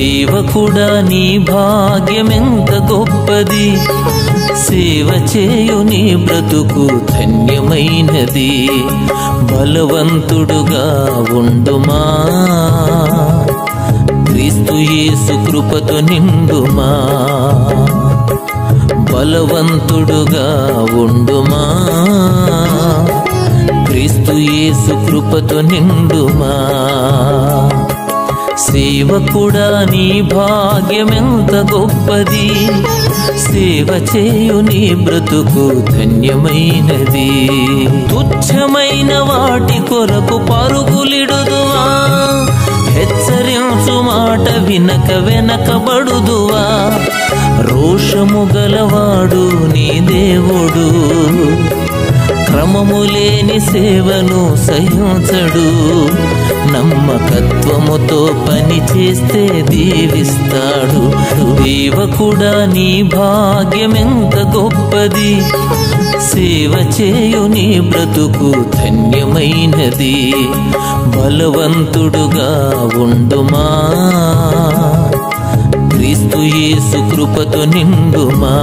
సేవకుడా నీ భాగ్యమెంత గొప్పది, సేవ చేయు నీ బ్రతుకు ధన్యమైనది. బలవంతుడుగా ఉండుమా, క్రీస్తు యేసు కృపతో నిండుమా. బలవంతుడుగా ఉండుమా, క్రీస్తు యేసు కృపతో నిండుమా. సేవకుడా నీ భాగ్యమెంత గొప్పది, సేవ చేయు నీ బ్రతుకు ధన్యమైనది. తుచ్చమైన వాటి కొరకు పరుగులిడుదువా, హెచ్చరించు మాట వినక వెనకబడుదువా. రోషము గలవాడు నీ దేవుడు, క్రమము లేని సేవను సహించడు. నమ్మకత్వముతో పని చేస్తే దీవిస్తాడు. సేవకుడా నీ భాగ్యమెంత గొప్పది, సేవ చేయు నీ బ్రతుకు ధన్యమైనది. బలవంతుడుగా ఉండుమా, క్రీస్తు యేసు కృపతో నిండుమా.